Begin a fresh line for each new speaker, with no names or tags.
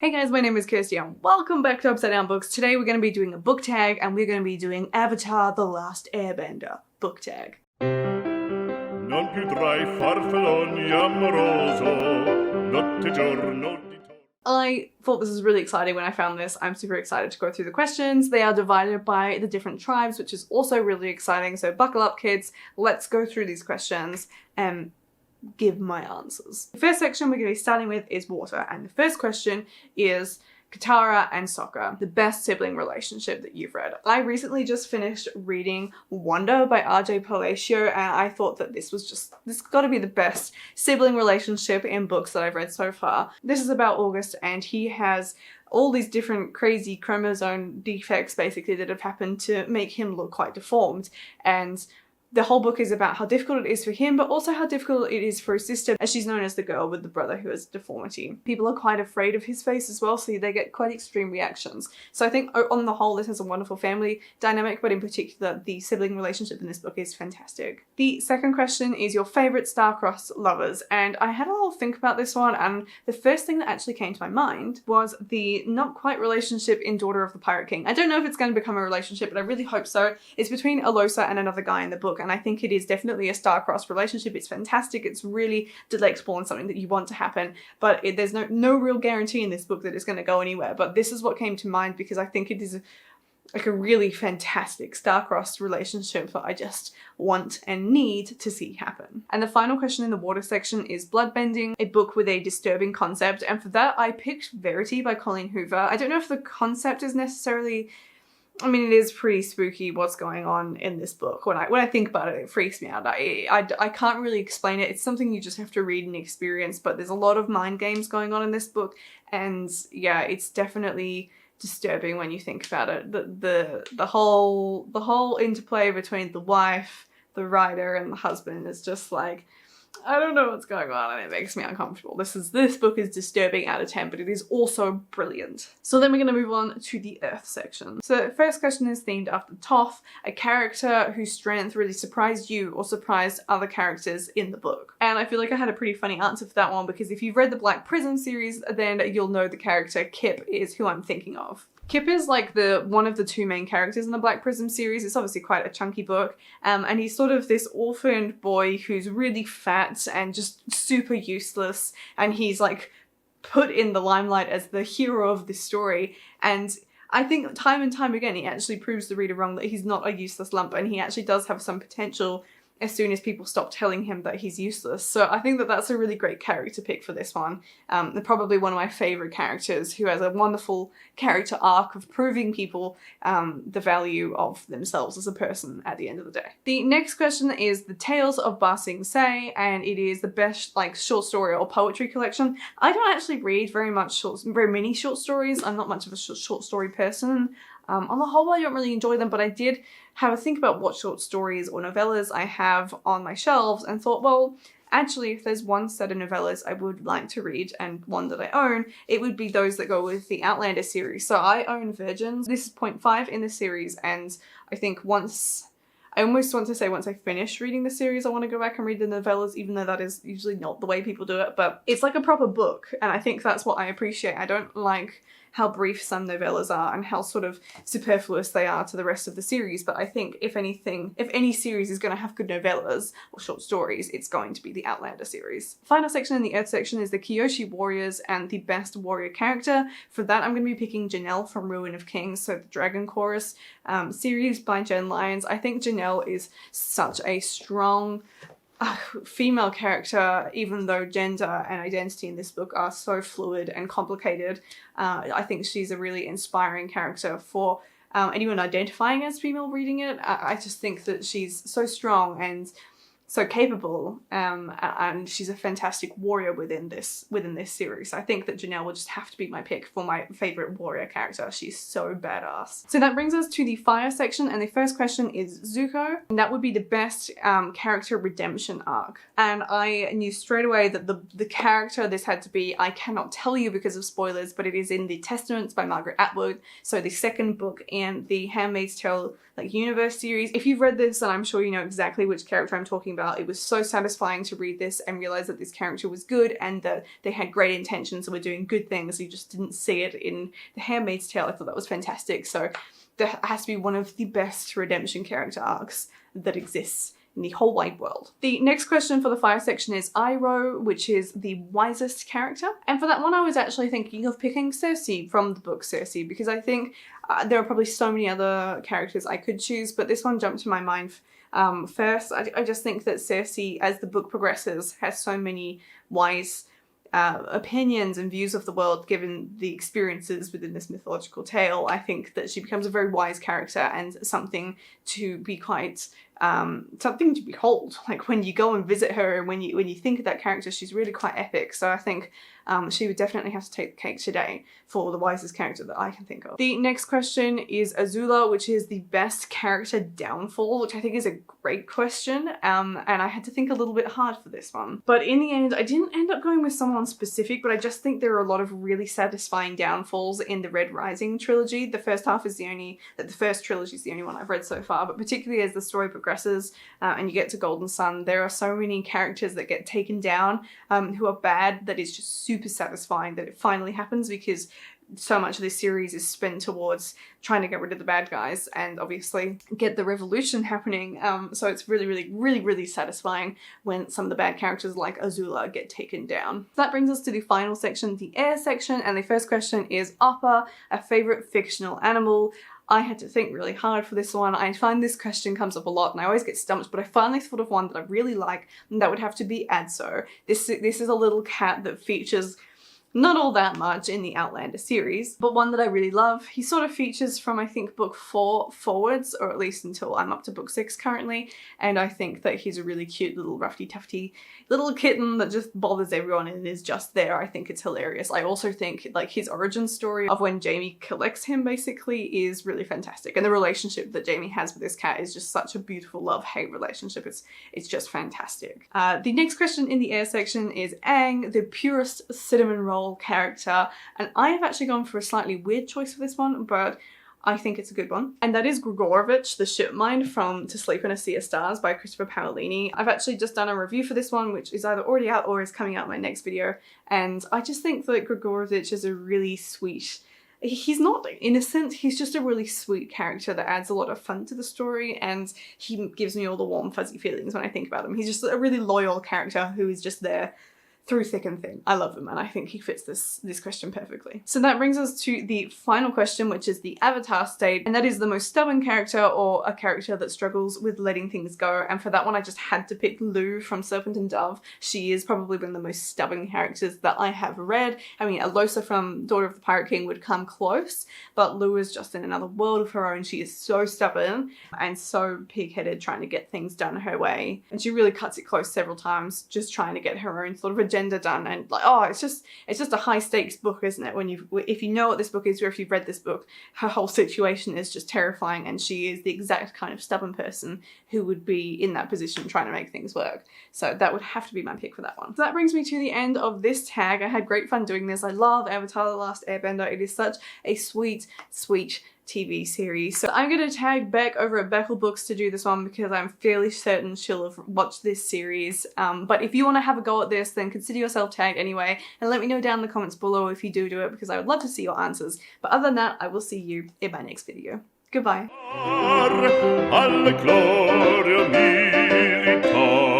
Hey guys, my name is Kirsty and welcome back to Upside Down Books. Today we're going to be doing a book tag and we're going to be doing Avatar: The Last Airbender book tag.
Non più tra I farfalloni amoroso, notte giorno di torno.
I thought this was really exciting when I found this. I'm super excited to go through the questions. They are divided by the different tribes, which is also really exciting. So buckle up, kids. Let's go through these questions and give my answers. The first section we're going to be starting with is water, and the first question is Katara and Sokka, the best sibling relationship that you've read. I recently just finished reading Wonder by R.J. Palacio, and I thought that this got to be the best sibling relationship in books that I've read so far. This is about August, and he has all these different crazy chromosome defects basically that have happened to make him look quite deformed, and the whole book is about how difficult it is for him, but also how difficult it is for his sister, as she's known as the girl with the brother who has deformity. People are quite afraid of his face as well, so they get quite extreme reactions. So I think on the whole this has a wonderful family dynamic, but in particular the sibling relationship in this book is fantastic. The second question is your favourite star-crossed lovers, and I had a little think about this one, and the first thing that actually came to my mind was the not quite relationship in Daughter of the Pirate King. I don't know if it's going to become a relationship, but I really hope so. It's between Alosa and another guy in the book, and I think it is definitely a star-crossed relationship. It's fantastic, it's really delectable and something that you want to happen, but there's no real guarantee in this book that it's going to go anywhere. But this is what came to mind because I think it is like a really fantastic star-crossed relationship that I just want and need to see happen. And the final question in the water section is Bloodbending, a book with a disturbing concept, and for that I picked Verity by Colleen Hoover. I don't know if the concept is necessarily, I mean, it is pretty spooky what's going on in this book. When I think about it, it freaks me out. I can't really explain it. It's something you just have to read and experience, but there's a lot of mind games going on in this book, and yeah, it's definitely disturbing when you think about it. The whole interplay between the wife, the writer, and the husband is just like, I don't know what's going on, and it makes me uncomfortable. This book is disturbing out of 10, but it is also brilliant. So then we're going to move on to the Earth section. So the first question is themed after Toph, a character whose strength really surprised you or surprised other characters in the book. And I feel like I had a pretty funny answer for that one, because if you've read the Black Prism series, then you'll know the character Kip is who I'm thinking of. Kip is like one of the two main characters in the Black Prism series. It's obviously quite a chunky book, and he's sort of this orphaned boy who's really fat and just super useless, and he's like put in the limelight as the hero of this story. And I think time and time again he actually proves the reader wrong, that he's not a useless lump, and he actually does have some potential as soon as people stop telling him that he's useless. So I think that that's a really great character pick for this one. Probably one of my favourite characters, who has a wonderful character arc of proving people the value of themselves as a person at the end of the day. The next question is The Tales of Ba Sing Se, and it is the best short story or poetry collection. I don't actually read very many short stories. I'm not much of a short story person. On the whole, I don't really enjoy them, but I did have a think about what short stories or novellas I have on my shelves and thought, well, actually, if there's one set of novellas I would like to read and one that I own, it would be those that go with the Outlander series. So I own Virgins. This is point 5 in the series, and I think I almost want to say once I finish reading the series, I want to go back and read the novellas, even though that is usually not the way people do it, but it's like a proper book, and I think that's what I appreciate. I don't like how brief some novellas are and how sort of superfluous they are to the rest of the series, but I think if any series is going to have good novellas or short stories, it's going to be the Outlander series. Final section in the Earth section is the Kyoshi Warriors and the best warrior character. For that, I'm going to be picking Janelle from Ruin of Kings, so the Dragon Chorus series by Jen Lyons. I think Janelle is such a strong female character, even though gender and identity in this book are so fluid and complicated. I think she's a really inspiring character for anyone identifying as female reading it. I just think that she's so strong and so capable, and she's a fantastic warrior within this series. I think that Janelle would just have to be my pick for my favourite warrior character. She's so badass. So that brings us to the fire section, and the first question is Zuko, and that would be the best character redemption arc. And I knew straight away that the character this had to be, I cannot tell you because of spoilers, but it is in The Testaments by Margaret Atwood, so the second book in the Handmaid's Tale universe series. If you've read this, then I'm sure you know exactly which character I'm talking about. It was so satisfying to read this and realize that this character was good and that they had great intentions and were doing good things. You just didn't see it in The Handmaid's Tale. I thought that was fantastic. So that has to be one of the best redemption character arcs that exists in the whole wide world. The next question for the fire section is Iroh, which is the wisest character. And for that one, I was actually thinking of picking Cersei from the book Cersei, because I think there are probably so many other characters I could choose, but this one jumped to my mind first. I just think that Cersei, as the book progresses, has so many wise opinions and views of the world given the experiences within this mythological tale. I think that she becomes a very wise character and something to be quite something to behold. Like when you go and visit her and when you think of that character, she's really quite epic. So I think she would definitely have to take the cake today for the wisest character that I can think of. The next question is Azula, which is the best character downfall, which I think is a great question. And I had to think a little bit hard for this one. But in the end, I didn't end up going with someone specific, but I just think there are a lot of really satisfying downfalls in the Red Rising trilogy. The first trilogy is the only one I've read so far, but particularly as the story progresses and you get to Golden Sun, there are so many characters that get taken down who are bad that is just super satisfying that it finally happens, because so much of this series is spent towards trying to get rid of the bad guys and obviously get the revolution happening. So it's really satisfying when some of the bad characters like Azula get taken down. So that brings us to the final section, the air section, and the first question is Appa, a favorite fictional animal. I had to think really hard for this one. I find this question comes up a lot and I always get stumped, but I finally thought of one that I really like, and that would have to be Adso. This is a little cat that features not all that much in the Outlander series, but one that I really love. He sort of features from, I think, book 4 forwards, or at least until I'm up to book 6 currently, and I think that he's a really cute little roughy-tufty little kitten that just bothers everyone and is just there. I think it's hilarious. I also think like his origin story of when Jaime collects him basically is really fantastic, and the relationship that Jaime has with this cat is just such a beautiful love-hate relationship. It's just fantastic. The next question in the air section is Aang, the purest cinnamon roll character, and I have actually gone for a slightly weird choice for this one, but I think it's a good one, and that is Grigorovich, the shipmind from To Sleep in a Sea of Stars by Christopher Paolini. I've actually just done a review for this one, which is either already out or is coming out in my next video, and I just think that Grigorovich is a really sweet, he's not innocent, he's just a really sweet character that adds a lot of fun to the story, and he gives me all the warm fuzzy feelings when I think about him. He's just a really loyal character who is just there through thick and thin. I love him and I think he fits this question perfectly. So that brings us to the final question, which is the Avatar state, and that is the most stubborn character or a character that struggles with letting things go. And for that one I just had to pick Lou from Serpent and Dove. She is probably one of the most stubborn characters that I have read. I mean, Alosa from Daughter of the Pirate King would come close, but Lou is just in another world of her own. She is so stubborn and so pig-headed trying to get things done her way, and she really cuts it close several times just trying to get her own sort of agenda done. And like, oh, it's just a high stakes book, isn't it? If you know what this book is, or if you've read this book, her whole situation is just terrifying, and she is the exact kind of stubborn person who would be in that position trying to make things work. So that would have to be my pick for that one. So that brings me to the end of this tag. I had great fun doing this. I love Avatar: The Last Airbender. It is such a sweet TV series. So I'm going to tag Beck over at Beckle Books to do this one because I'm fairly certain she'll have watched this series. But if you want to have a go at this, then consider yourself tagged anyway, and let me know down in the comments below if you do it, because I would love to see your answers. But other than that, I will see you in my next video. Goodbye.
Alla gloria militar.